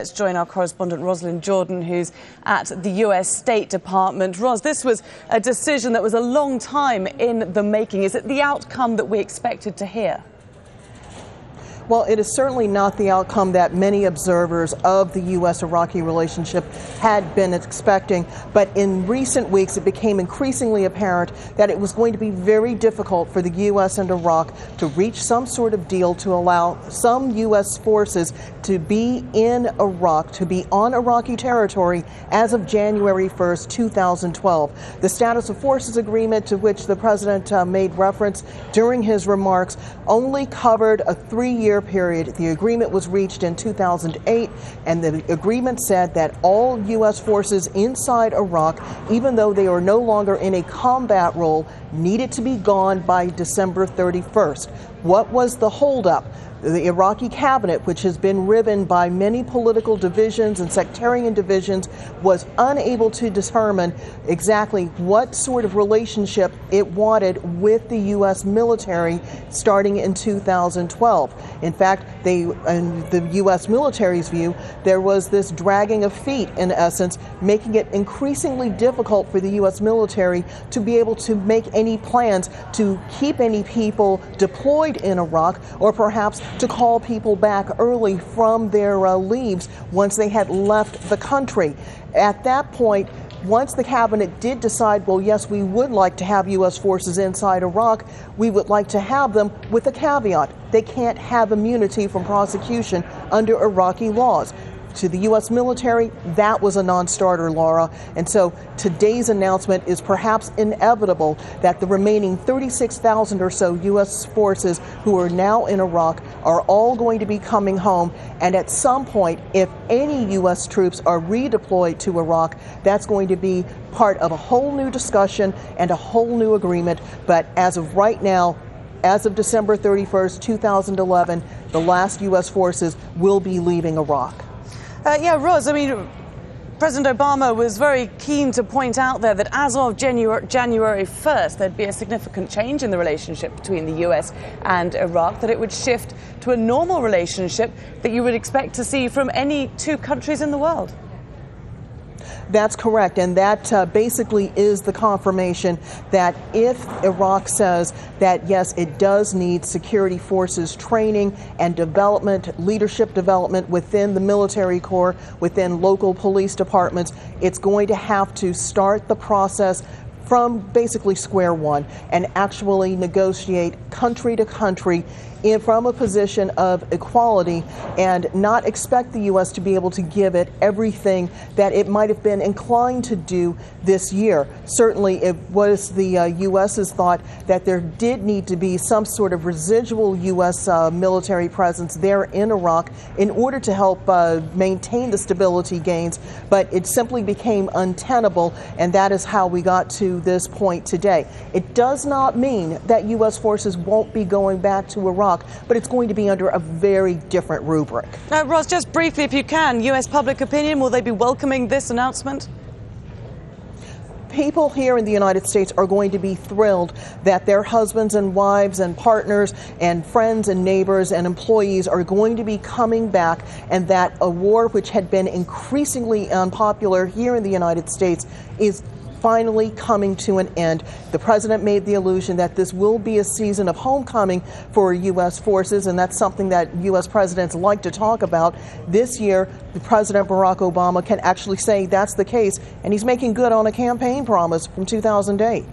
Let's join our correspondent Rosiland Jordan, who's at the US State Department. Ros, this was a decision that was a long time in the making. Is it the outcome that we expected to hear? Well, it is certainly not the outcome that many observers of the US-Iraqi relationship had been expecting, but in recent weeks it became increasingly apparent that it was going to be very difficult for the US and Iraq to reach some sort of deal to allow some US forces to be in Iraq, to be on Iraqi territory as of January 1st, 2012. The Status of Forces Agreement, to which the President made reference during his remarks, only covered a 3-year period. The agreement was reached in 2008, and the agreement said that all U.S. forces inside Iraq, even though they are no longer in a combat role, needed to be gone by December 31st. What was the holdup? The Iraqi cabinet, which has been riven by many political divisions and sectarian divisions, was unable to determine exactly what sort of relationship it wanted with the U.S. military starting in 2012. In fact, in the U.S. military's view, there was this dragging of feet, in essence, making it increasingly difficult for the U.S. military to be able to make any plans to keep any people deployed in Iraq, or perhaps to call people back early from their leaves once they had left the country. At that point, once the cabinet did decide, well, yes, we would like to have U.S. forces inside Iraq, we would like to have them with a caveat. They can't have immunity from prosecution under Iraqi laws. To the U.S. military, that was a non-starter, Laura. And so today's announcement is perhaps inevitable that the remaining 36,000 or so U.S. forces who are now in Iraq are all going to be coming home. And at some point, if any U.S. troops are redeployed to Iraq, that's going to be part of a whole new discussion and a whole new agreement. But as of right now, as of December 31st, 2011, the last U.S. forces will be leaving Iraq. Yeah, Ros, I mean, President Obama was very keen to point out there that as of January 1st, there'd be a significant change in the relationship between the US and Iraq, that it would shift to a normal relationship that you would expect to see from any two countries in the world. That's correct, and that basically is the confirmation that if Iraq says that, yes, it does need security forces training and development, leadership development within the military corps, within local police departments, it's going to have to start the process from basically square one and actually negotiate country to country from a position of equality, and not expect the U.S. to be able to give it everything that it might have been inclined to do this year. Certainly, it was the U.S.'s thought that there did need to be some sort of residual U.S. military presence there in Iraq in order to help maintain the stability gains, but it simply became untenable, and that is how we got to this point today. It does not mean that U.S. forces won't be going back to Iraq, but it's going to be under a very different rubric. Now, Ross, just briefly, if you can, U.S. public opinion, will they be welcoming this announcement? People here in the United States are going to be thrilled that their husbands and wives and partners and friends and neighbors and employees are going to be coming back, and that a war which had been increasingly unpopular here in the United States is finally coming to an end. The president made the allusion that this will be a season of homecoming for U.S. forces, and that's something that U.S. presidents like to talk about. This year, the President Barack Obama can actually say that's the case, and he's making good on a campaign promise from 2008.